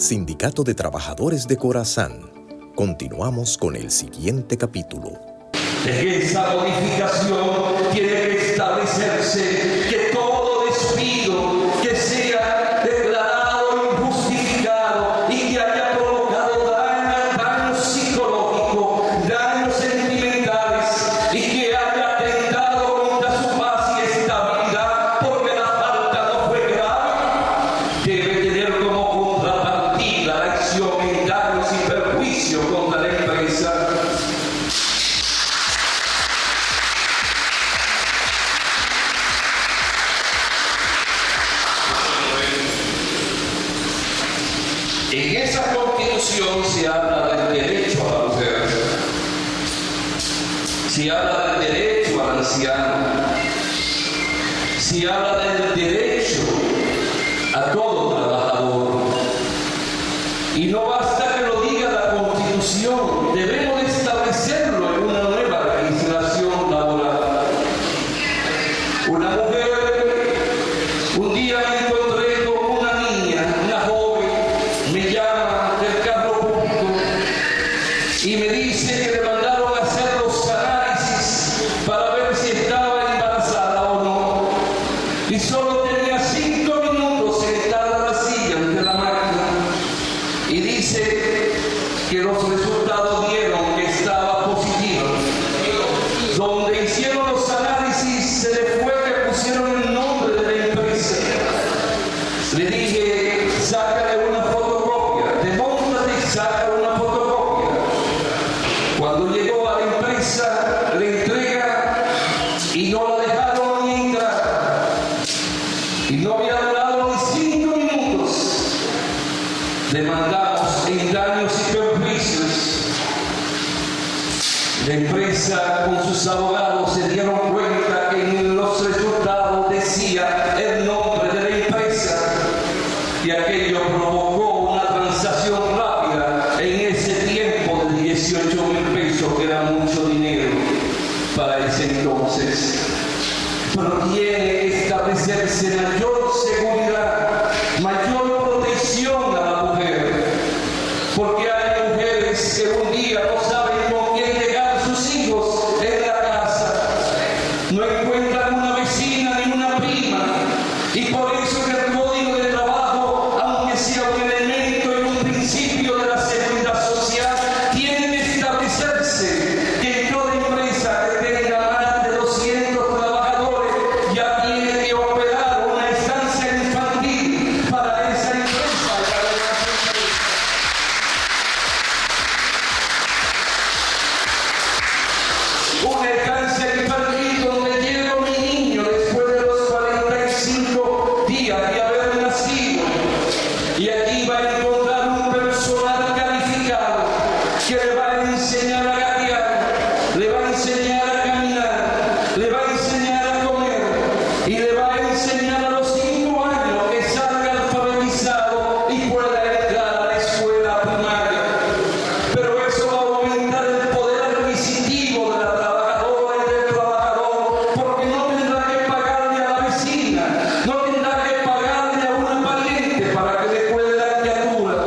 Sindicato de Trabajadores de Corazán. Continuamos con el siguiente capítulo. En esa modificación tiene que establecerse que todo despido que sea declarado injustificado y que haya provocado daño psicológico, daños sentimentales y que haya atentado contra su paz y estabilidad porque la falta no fue grave, debe tener como contrapartida la acción en daños y perjuicios contra la empresa. En esa Constitución se habla del derecho a la mujer, se habla del derecho al anciano, se habla del derecho a todo trabajador. Y no basta que lo diga la Constitución, debemos establecerlo en una nueva legislación laboral. Una mujer, un día me encontré con una niña, una joven, me llama del carro público y me dice que le mandaron a hacer los análisis para ver si estaba embarazada o no. Y solo tenía 5 minutos sentada en la silla de la máquina. Y dice que los resultados dieron que estaba positiva. Donde hicieron los análisis se le fue que pusieron el nombre de la empresa. Le dije, sácale una fotocopia, demónstrate y saca una fotocopia. Cuando llegó a la empresa, le entrega y no la dejaron ni entrar. Y no había durado ni 5 minutos. Demandamos en daños y perjuicios. La empresa con sus abogados se dieron cuenta que en los resultados decía el nombre de la empresa y aquello provocó una transacción rápida en ese tiempo de 18,000 pesos, que era mucho dinero para ese entonces. Pero tiene que establecerse mayor seguridad, mayor protección a la mujer, porque hay mujeres que un día no saben con quién dejar sus hijos en la casa, no encuentran una vecina ni una prima, y por eso que el Código de Trabajo, aunque sea un elemento y un principio de la seguridad social, tiene que establecerse que en toda empresa que tenga más de 200 trabajadores ya tiene que operar una estancia infantil para esa empresa y para esa empresa. Una estancia infantil donde llego mi niño después de los 45 días de haber nacido, y aquí va a encontrar un personal calificado que le va a enseñar a gatear, le va a enseñar a caminar, le va a enseñar a comer y le va a enseñar a los 5 años que salga alfabetizado y pueda entrar a la escuela primaria. Pero eso va a aumentar el poder adquisitivo de la trabajadora y del trabajador, porque no tendrá que pagarle a la vecina, no tendrá que pagarle a una pariente para que le cuide la criatura.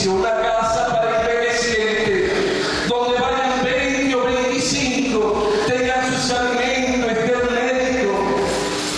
hospicio, una casa para envejecientes, donde vayan 20 o 25, tengan sus alimentos, esté el médico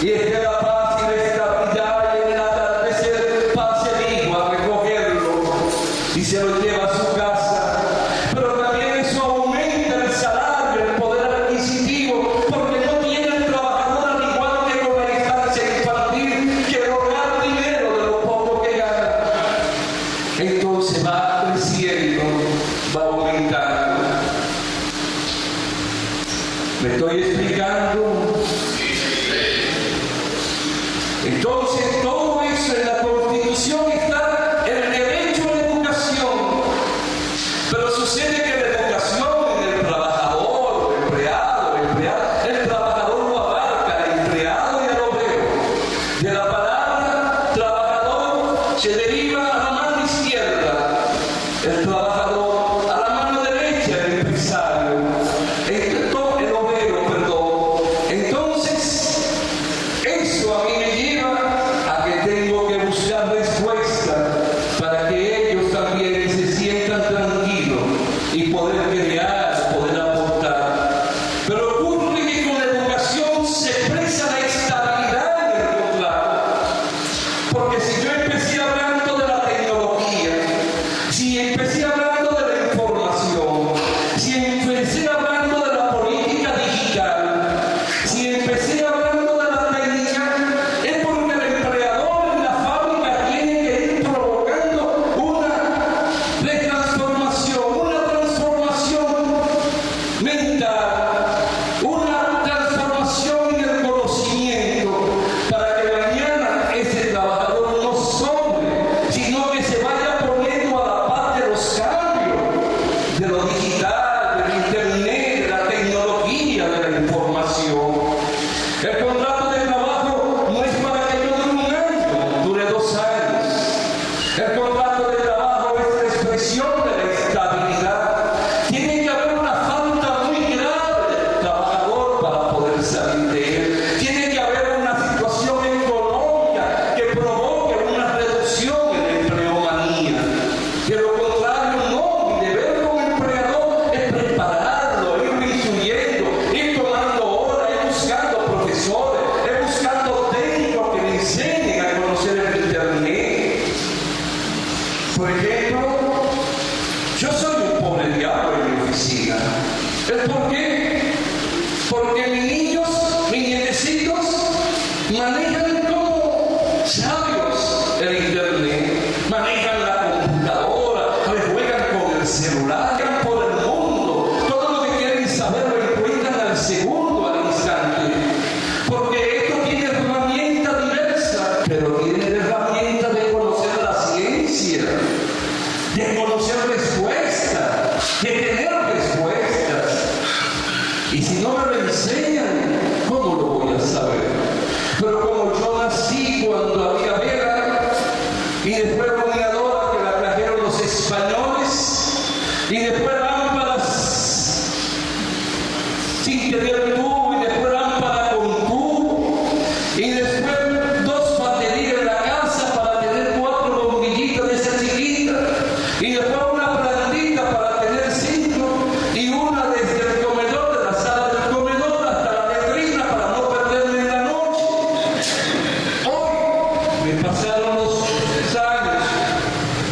y esté la paz y la estabilidad, y en el atardecer pase el hijo a recogerlo y se lo lleva a su casa. Pero también eso aumenta el salario, el poder adquisitivo, porque no tiene el trabajador, al igual que con la estancia infantil, que rogar dinero de lo poco que gana. Entonces va creciendo, va aumentando. ¿Me estoy explicando? Entonces todo eso en la Constitución está el derecho a la educación. Pero sucede que la educación en el trabajador, el empleado, el trabajador lo abarca, el empleado y el obrero. De la palabra trabajador se deriva a la mano izquierda, el trabajador, a la mano derecha, el empresario, el obrero, perdón. Entonces, eso a mí me lleva a que tengo que buscar respuestas para que ellos también se sientan tranquilos y poder crear, poder aportar. Pero ocurre que con la educación se expresa la estabilidad en el contrato. Porque si yo empecé hablando de la tecnología, si empecé hablando de la información, si empecé hablando de la política digital, si empecé hablando de la técnica, es porque el empleador en la fábrica tiene que ir provocando una transformación mental, una transformación en el conocimiento, para que mañana ese trabajador no sobre, sino que se vaya poniendo a la par de los cambios, de lo digital, del internet, de la tecnología, de la información. El contrato de trabajo no es para que yo dure 1 año, dure 2 años. El contrato de trabajo es la expresión de la estabilidad. Tiene que haber una falta muy grave del trabajador para poder salir de él. Tiene que haber una situación económica que provoque una reducción en la empleomanía. De lo contrario, no. Mi deber como empleador es prepararlo, ir instruyendo, ir tomando horas, ir buscando profesores, ir buscando técnicos que le enseñen a conocer el internet. Por ejemplo, yo soy un pobre diablo en mi oficina. ¿El por qué? Porque mis niños, mis nietecitos, manejan como sabios el internet, manejan la computadora, juegan con el celular, van por el mundo. Todo lo que quieren saber lo encuentran al segundo, al instante. Porque esto tiene herramientas diversas, pero tiene herramientas de conocer la ciencia, de conocer respuestas, de tener respuestas. Y si no me lo enseñan, ¿cómo lo voy a saber? Pero como yo nací cuando había vela, y después rodeadora que la trajeron los españoles, y después lámparas sin tener tubo, y después lámparas con tubo, y después 2 baterías en la casa para tener 4 bombillitas de esa chiquita, y después una plantita para tener 5, y una desde el comedor, de la sala del comedor hasta la letrina para no perderme en la noche. Hoy me pasaron los 3 años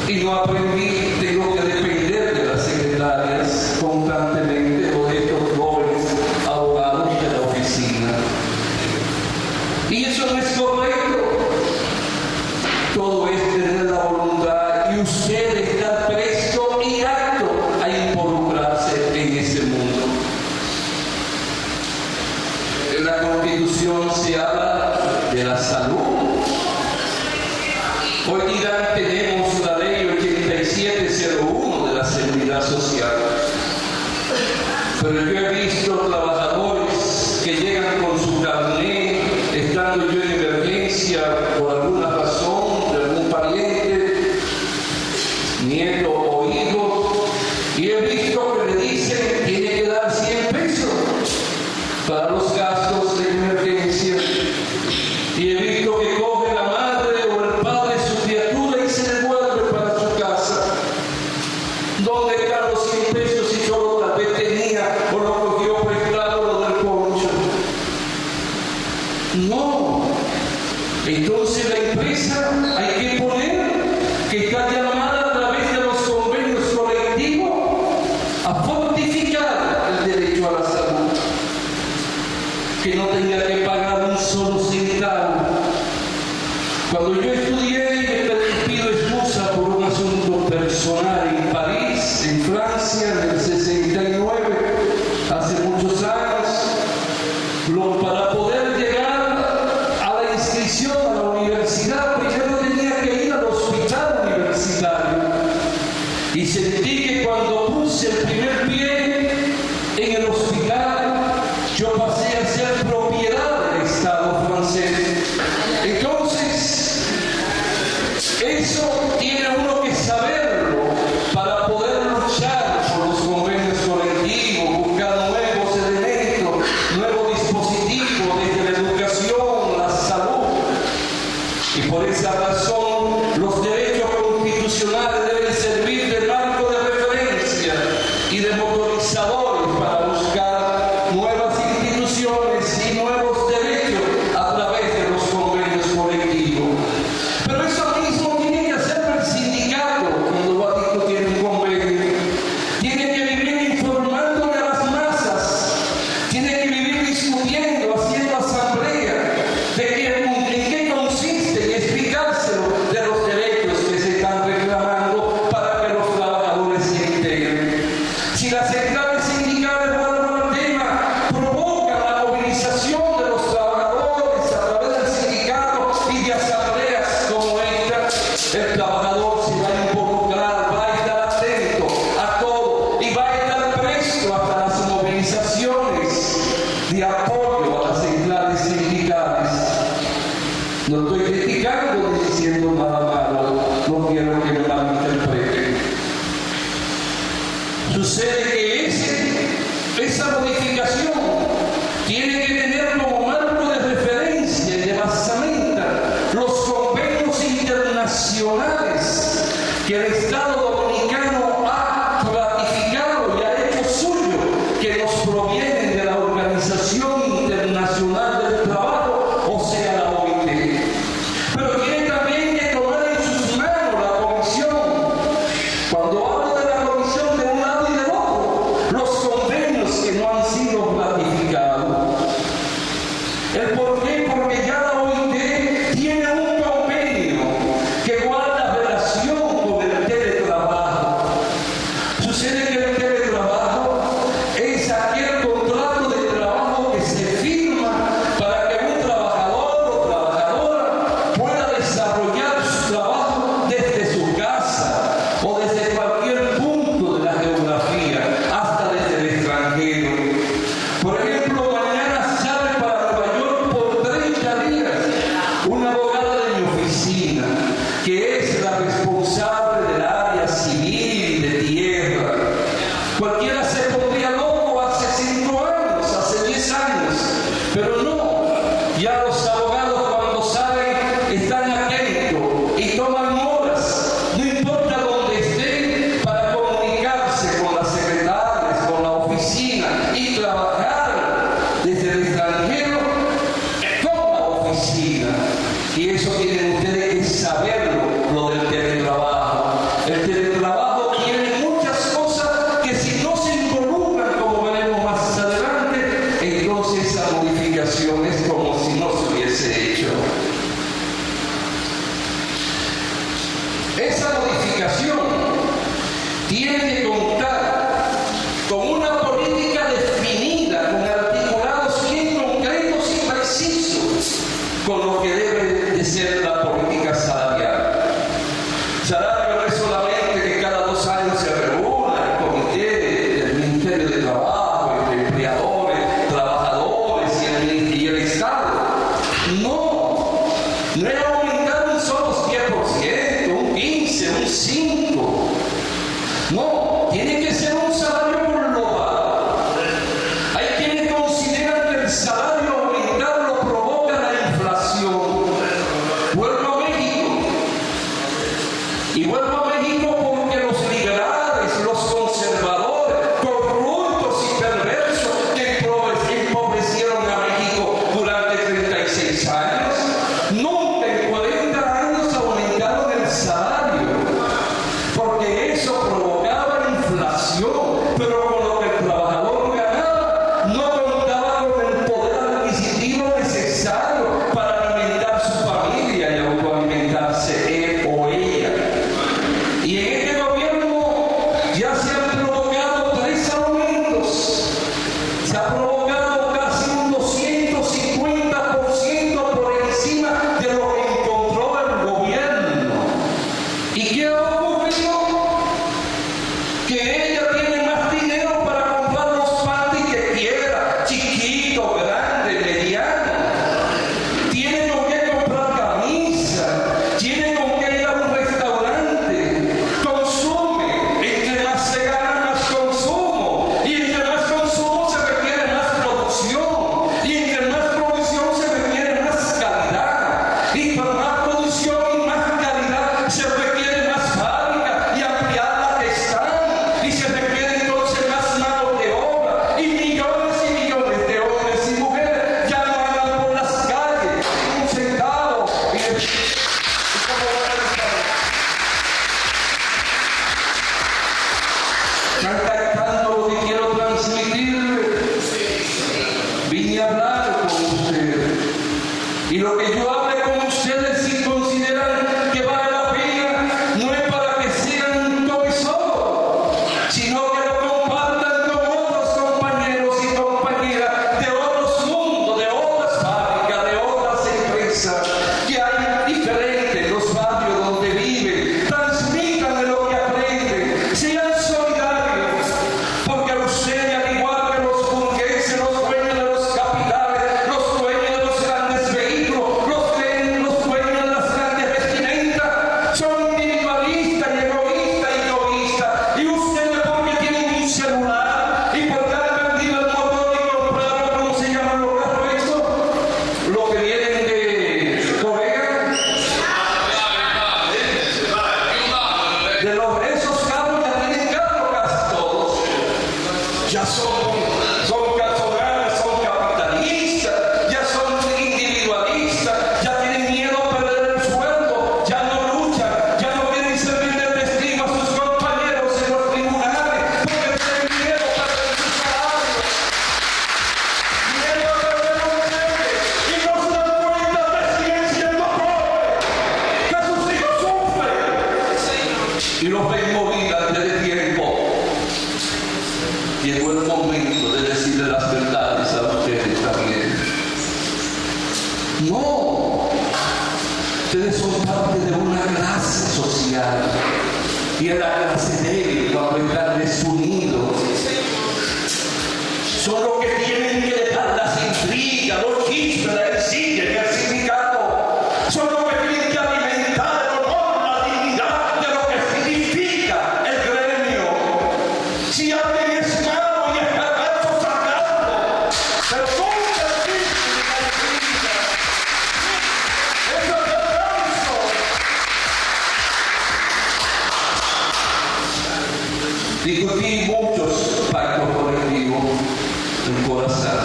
y no aprendí, tengo que depender de las secretarias constantemente o de estos jóvenes abogados de la oficina. Y eso no es correcto. Todo es tener la voluntad y usted está presto y apto a involucrarse en ese mundo. En la Constitución se habla de la salud. Hoy día tenemos la ley 8701 de la Seguridad Social. Pero yo he visto trabajadores que llegan con su carnet, estando yo en emergencia por alguna razón, de algún pariente, nieto o hijo, y he visto que le dicen que tiene que dar 100 pesos para los gastos de emergencia. Y he visto que coge la madre o el padre su criatura y se devuelve para su casa. Entonces la empresa hay que poner que está llamada a través de los convenios colectivos a fortificar el derecho a la salud, que no tenga que pagar un solo centavo. Cuando yo estudié, y me pido excusa por un asunto personal en París, en Francia, en el 69, hace muchos años, para poder llegar a la inscripción a la universidad, primero tenía que ir al hospital universitario. Y sentí que cuando puse el primer pie en el hospital, yo pasé a ser propiedad del Estado francés. Entonces, eso tiene uno que saberlo para poder luchar por los convenios colectivos, buscar nuevos elementos, nuevos dispositivos desde la educación, la salud. Y por esa razón, los derechos constitucionales deben servir de marco de referencia y de motorizadores para buscar nuevas instituciones y nuevos derechos a través de los convenios colectivos. Pero eso mismo tiene que hacerlo el sindicato cuando va a discutir un convenio. Tiene que vivir informándole a las masas, tiene que vivir discutiendo, haciendo asamblea en qué consiste y explicárselo de los derechos que se están reclamando para que los trabajadores se integren. Si las centrales sindicales vuelven al tema, provocan la movilización de los trabajadores a través del sindicato y de asambleas como esta, el trabajador se va a involucrar, va a estar atento a todo y va a estar presto hasta las movilizaciones de apoyo a las centrales sindicales. No estoy criticando ni diciendo nada malo, no quiero que me malinterpreten. Sucede que esa modificación tiene que tener como marco de referencia y de basamenta los convenios internacionales que el Estado dominicano ha ratificado y ha hecho suyo, que nos provienen de la Organización Internacional del Trabajo, o sea, la OIT. Pero tiene también que tomar en sus manos la Comisión. Cuando hablo de la Comisión de un lado y del otro, los convenios que no han sido ratificados. ¿El por qué? Porque ya la OIT tiene un convenio que guarda relación con el teletrabajo. Sucede que el teletrabajo es aquel contrato de trabajo que se firma para que un trabajador o trabajadora pueda desarrollar su trabajo desde su casa o desde cualquier punto de la geografía, hasta desde el extranjero. Por ejemplo, mañana sale para Nueva York por 30 días una abogada de mi oficina, que es la responsable del área civil y de tierra. Cualquiera se pondría loco hace 5 años, hace 10 años, pero no. Ya los abogados cuando salen están atentos y toman horas, no importa dónde estén, para comunicarse con las secretarias, con la oficina y trabajar desde el extranjero con la oficina. Y eso tienen ustedes que saberlo, lo del teletrabajo. El teletrabajo tiene muchas cosas que si no se involucran, como veremos más adelante, entonces esa modificación es como si no se hubiese hecho. Esa modificación tiene que contar con una política definida, con articulados bien concretos y precisos, con lo que debe de ser la política salarial. Salario no es solamente que cada 2 años se reúna el comité del Ministerio de Trabajo, entre empleadores, trabajadores y el Estado. No es aumentar un solo 10%, un 15%, un 5%. No, tiene que ser un salario global. Hay quienes consideran que el salario aumentarlo provoca la inflación. Vuelvo a México. Y vuelvo a México porque los liberales, los conservadores, corruptos y perversos que empobrecieron a México durante 36 años, nunca en Ustedes son parte de una clase social. Y es la clase débil cuando están desunidos. Son los que tienen que dejar las intrigas, los chismes, la desidia y el sindicato. Son los que tienen que alimentar el honor, la dignidad de lo que significa el gremio. Si alguien es malo y es perverso, sacarlo. Pero nunca existe la intriga. Eso es perverso. Discutí muchos pactos colectivos en Corazán.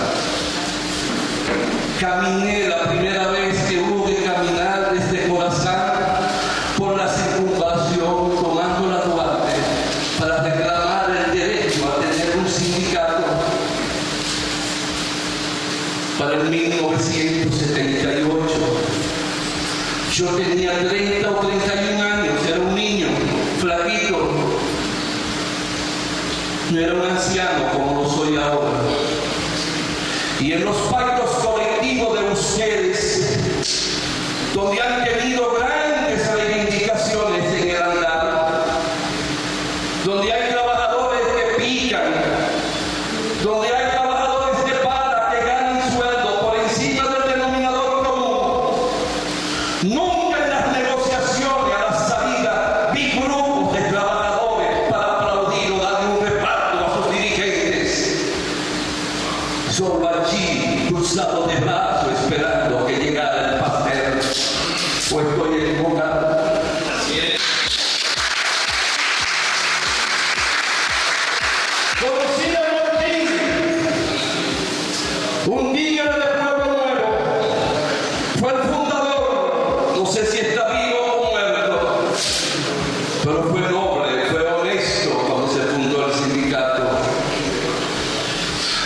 Caminé la primera vez que hubo que caminar desde Corazán por la circunvalación tomando la Duarte para reclamar el derecho a tener un sindicato. Para el 1978 yo tenía 30 o 31 años, era un niño, flaquito. No era un anciano como lo soy ahora. Y en los pactos colectivos de ustedes, donde han tenido grandes reivindicaciones en el andar, donde hay trabajadores que pican, donde hay trabajadores de pala que ganan sueldo por encima del denominador común, nunca en las negociaciones a la salida vi grupos de trabajadores para aplaudir o darle un reparto a sus dirigentes. Solo allí, cruzado de brazos, esperando que llegara el pastel. ¿O estoy equivocado? Conocí a Martín, un día de Pueblo Nuevo. Fue el fundador, no sé si está vivo o muerto, pero fue noble, fue honesto cuando se fundó el sindicato.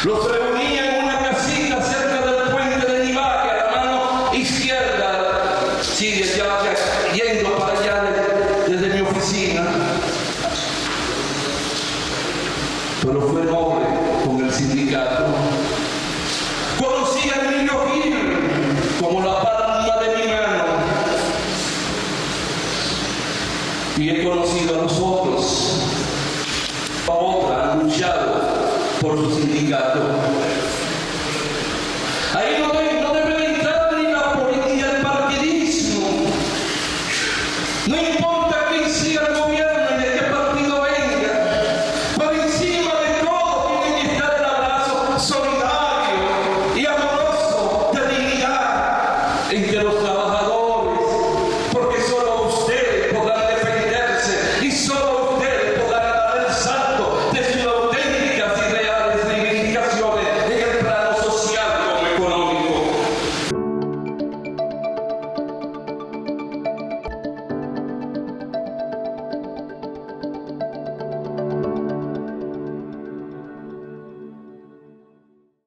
Los reunía en una casita cerca del puente de Nivaque, a la mano izquierda, sí, yendo para allá desde mi oficina. Pero fue noble con el sindicato. Conocí a Emilio Gil como la palma de mi mano. Y he conocido a los otros. A otra han luchado por su sindicato.